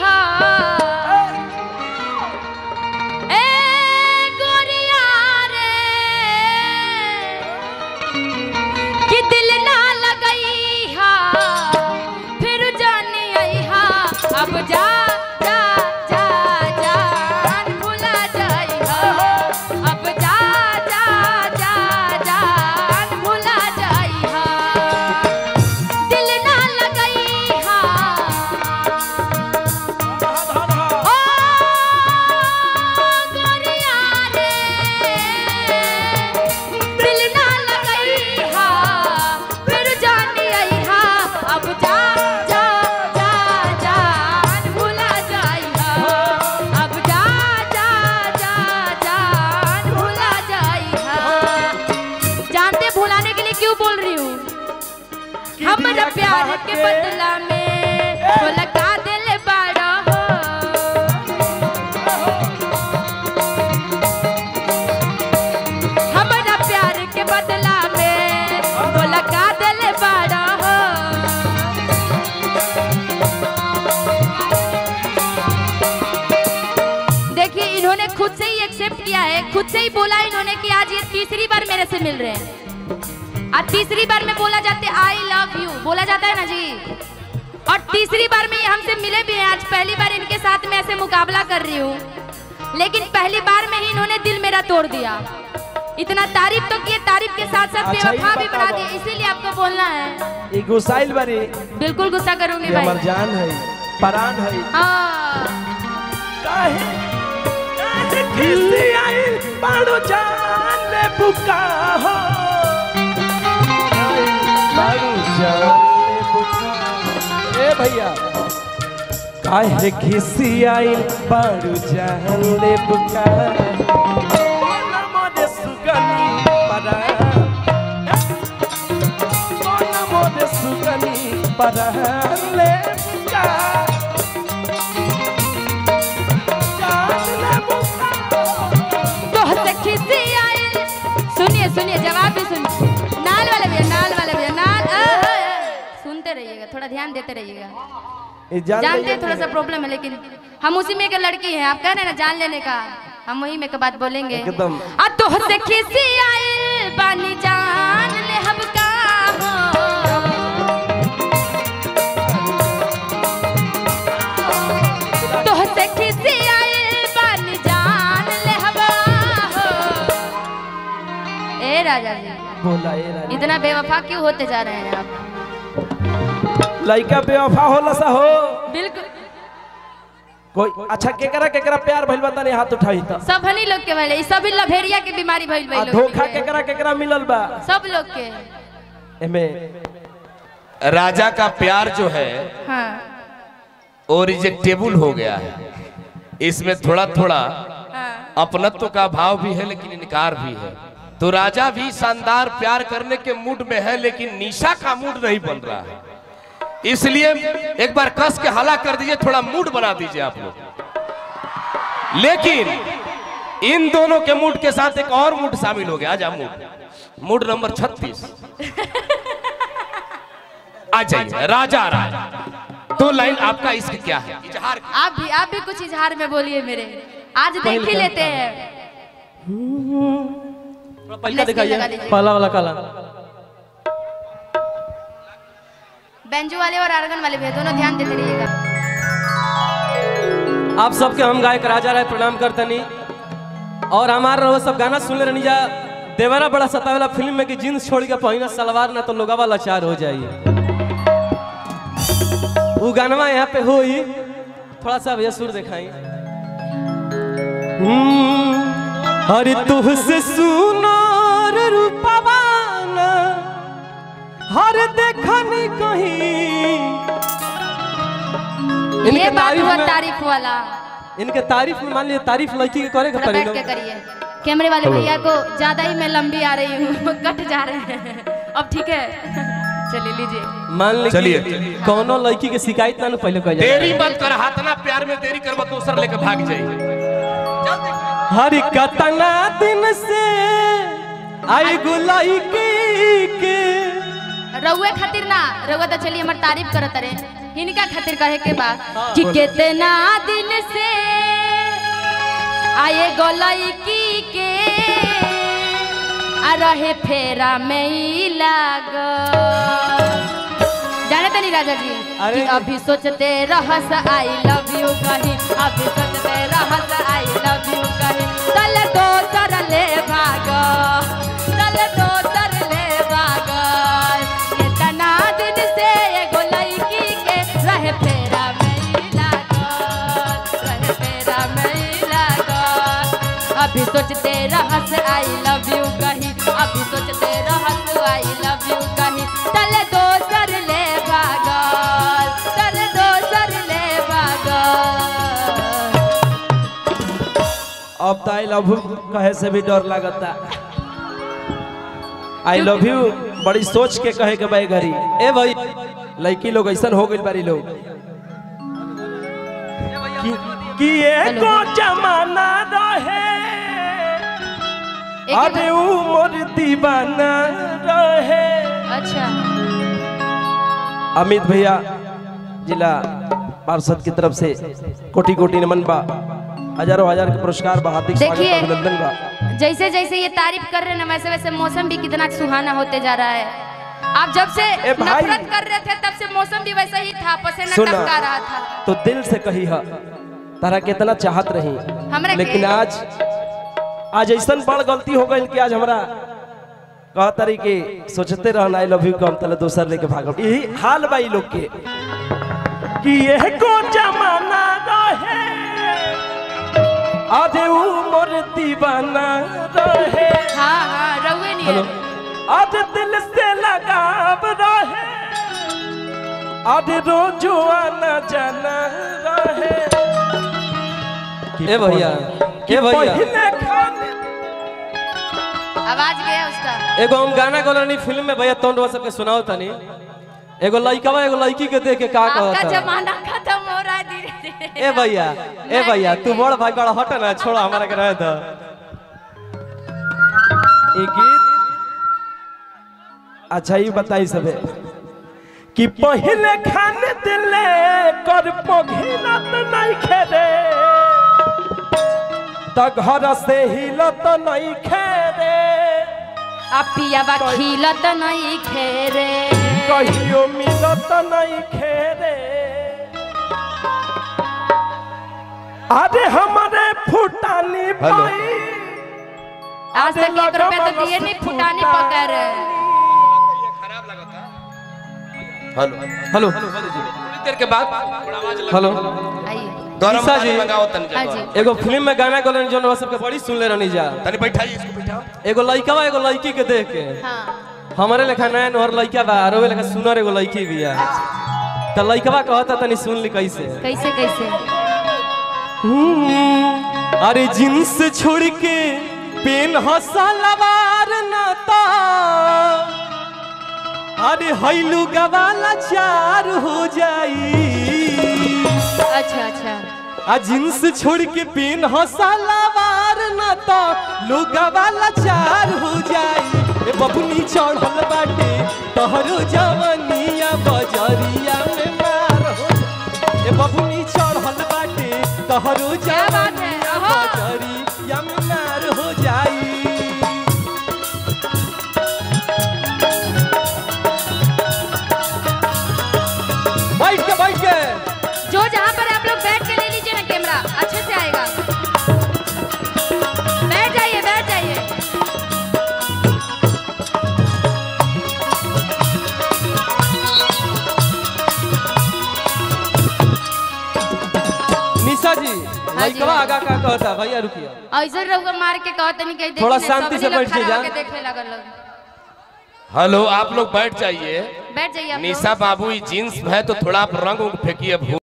हा ए गोरिया रे कि दिल ना लगई हा फिर जाने आई हा अब जा जा जा जान भुला जाई हा अब जा जा जा जान भुला जाई हा दिल ना लगई हा ओ गोरिया रे दिल ना लगई हा फिर जाने आई हा अब जा जा जा जान भुला जाई हा अब जा जा जा जान भुला जाई हा जानते भुलाने के लिए क्यों बोल रही हूँ हमारा प्यार के बदला में वो लगा दिल बाड़ा हो हमारा प्यार के बदला में वो लगा दिल बाड़ा हो देखिए इन्होंने खुद से ही एक्सेप्ट किया है खुद से ही बोला इन्होंने कि आज ये तीसरी बार मेरे से मिल रहे हैं आज तीसरी बार में बोला जाता है आई लव यू बोला जाता है ना जी और तीसरी बार में ये हमसे मिले भी हैं आज पहली बार इनके साथ में ऐसे मुकाबला कर रही हूँ लेकिन पहली बार में ही इन्होंने दिल मेरा तोड़ दिया इतना तारीफ तो किए तारीफ के साथ साथ बेवफा भी बना दिए इसीलिए आपको बोलना है ये गुस्साइल बारी बिल्कुल गुस्सा करूंगी ये भाई हमर जान है परान है हाँ काहे काहे किसी आई बाड़ो जान ले बुका हो बाड़ो जान ले बुका ए भैया काहे किसी आई बाड़ो जान ले बुका बोला मोदे सुगनी परा बोला मोदे सुगनी परा ले बुका सुनिए सुनिए जवाब भी सुनिए नाल वाले भैया नाल सुनते रहिएगा थोड़ा ध्यान देते रहिएगा जानते हैं थोड़ा सा प्रॉब्लम है लेकिन हम उसी में के लड़की हैं आप कह रहे हैं ना जान लेने का हम वही में के बात बोलेंगे एकदम आ तोहसे किसी आइल बानी जान ले हम का हो तोहसे किसी आइल बानी जान ले हम हो ए राजा जी बोला ए रानी इतना बेवफा क्यों होते जा रहे हैं आप लड़का बेवफा होला सा हो बिल्कुल कोई अच्छा केकरा प्यार भइल बता नहीं हाथ उठाई त सब हनी लोग के भइले सभी लभेरिया के बीमारी भइल आ धोखा केकरा मिलल बा सब लोग के एमे राजा का प्यार जो है हाँ वो रिजेक्टेबल हो गया है इसमें थोड़ा थोड़ा हाँ अपनत्व का भाव भी है लेकिन इनकार भी है तो राजा भी शानदार प्यार करने के मूड में है लेकिन निशा का मूड नहीं बन रहा है इसलिए एक बार कस के हला कर दीजिए थोड़ा मूड बना दीजिए आप लोग लेकिन इन दोनों के मूड के साथ एक और मूड शामिल हो गया आजा मूड नंबर 36 आ जाइए राजा राजा दो लाइन आपका इश्क क्या है इजहार आप भी कुछ इजहार में बोलिए मेरे आज देख ही लेते हैं पहला दिखाइए पहला वाला काला बेंजो वाले और आर्गन वाले भी दोनों ध्यान देते रहिएगा आप सबके हम गायक राजा राय प्रणाम करतनी और हमारा वो सब गाना सुन ले रही जा देवरा बड़ा सतावेला फिल्म में कि जींस छोड़ के पहिना सलवार ना तो लोगवा लाचार हो जाइए वो गानवा यहाँ पे होई थोड़ा सा भैया सुर दिखाई अरे तुझसे सुनार रूपवाना हर देखनी कहीं ये बात हुआ तारीफ वाला इनके तारीफ में मान लीजिए तारीफ लड़की के करे थोड़ा बैठ के करिए कैमरे वाले भैया को ज्यादा ही मैं लंबी आ रही हूँ कट जा रहे हैं अब ठीक है चलिए लीजिए मान चलिए। लीजिए कौनो लड़की के शिकायत ना पहले कह जाए देरी मत कर हाथना प्यार में देरी कर दूसर लेके भाग जाइए हर कतना दिन से आई गुलाई के रउए खातिर ना, रउआ तो चलिए हमार तारीफ करत रे, इनका खातिर कहे के बा कि कितना दिन से आए गोलईकी के आ रहे फेरा में ही लाग। जाने तनी राजा जी कि अभी सोचते रहस आई लव यू कहीं, अभी सोचते रहस आई लव यू कहीं, तल दोसर ले भाग, तल दोसर ले भाग। इतना दिन से एगो लड़की के रहे फेरा में ही लागल, रहे फेरा में ही लागल। अभी सोचते रहस आई लव यू कहीं, अभी सोचते रहस आई लव यू कहीं, तल दोसर ले भागल, तल दोसर ले भागल। अब तो आई लव यू कहे से भी डर लगता। आई लव यू बड़ी सोच के कहे के भाई घरी। ए भाई लड़की लोग ऐसा हो गई बारी लोग कि एको जमाना रहे अरे उम्र दीवाना रहे। अच्छा अमित भैया जिला पार्षद की तरफ से कोटि कोटि नमन बा, हजारों हजार के पुरस्कार बा, हार्दिक स्वागत अभिनंदन बा। जैसे जैसे ये तारीफ कर रहे हैं ना वैसे वैसे मौसम भी कितना सुहाना होते जा रहा है। आप जब से नफरत कर रहे थे तब से मौसम भी वैसा ही था, पसीना टपका रहा था। तो दिल से कही है तारा कितना चाहत रही, लेकिन आज ऐसा बड़ गलती हो गई कि आज हमरा कह तारी के सोचते रहना आई लव यू को हम तले दोसर लेके भागब। यही हाल बा लोग के कि यह को जमाना रहे आधे उम्र दीवाना रहे। हाँ हाँ रहुए नहीं है। आधे दिल से लगाव रहे, आधे रोजो आना जाना रहे। ए भैया ए भैया आवाज गया उसका। एगो हम गाना गोलनी फिल्म में भैया तोन सबके सुनाओ तनी। एगो लड़का एगो लड़की के देख के का कहता, आपका जमाना खत्म हो रहा है धीरे-धीरे। ए भैया तू बड़ भाई बड़ा हट ना, छोड़ हमारा के रहे तो। एक गीत अच्छा ही बताई सबे कि पहले खाने दिले कर पघिलत नहीं खेरे, त घर से हिलत नहीं खेरे। अब पियाबा खिलत नहीं खेरे, कहियो मिलत नहीं खेरे। अरे हमारे फुटानी भाई आज तक 1 रुपया तो दिए नहीं, फुटानी पकड़। हेलो हेलो थोड़ी देर के बाद हेलो आइए निशा जी, हाँ जी। एगो फिल्म में गाना गोलन जोन सबके बड़ी सुन ले रहनी जा। तनी बैठाइए इसको, बैठाओ। एगो लड़का एगो लड़की के देख के हाँ हमारे लेखा नैन और लड़का बा, रोवे लेखा सुनर एगो लड़की भी है। तो लड़का कहता तनी सुन ली कैसे कैसे कैसे। अरे जींस छोड़ के पेन हसलवार नाता, अरे हैलू गवाला चार हो जाई। अच्छा अच्छा। आ जींस छोड़ के पेन हसलवार नाता लुगा वाला चार हो जाई। ए बबुनी चढ़ल बाटे तोहरो जवानिया बजरिया में मार हो। ए बबुनी चढ़ल बाटे तोहरो जवानिया बजरिया में मार हो जाई। बैठ के जो जहाँ पर आप लोग बैठ के ले लीजिए ना, कैमरा अच्छे से आएगा। बैठ जाइए बैठ जाइए। निशा जी लड़का आगा का कहता भैया रुकिए। ऐसे रहुआ मार के कहते नहीं कहीं थोड़ा शांति से बैठ जा। देखे लगल लोग। हेलो आप लोग बैठ जाइए। बैठ जाइए आप लोग। निशा बाबू जींस है तो थोड़ा आप रंग फेंकिए।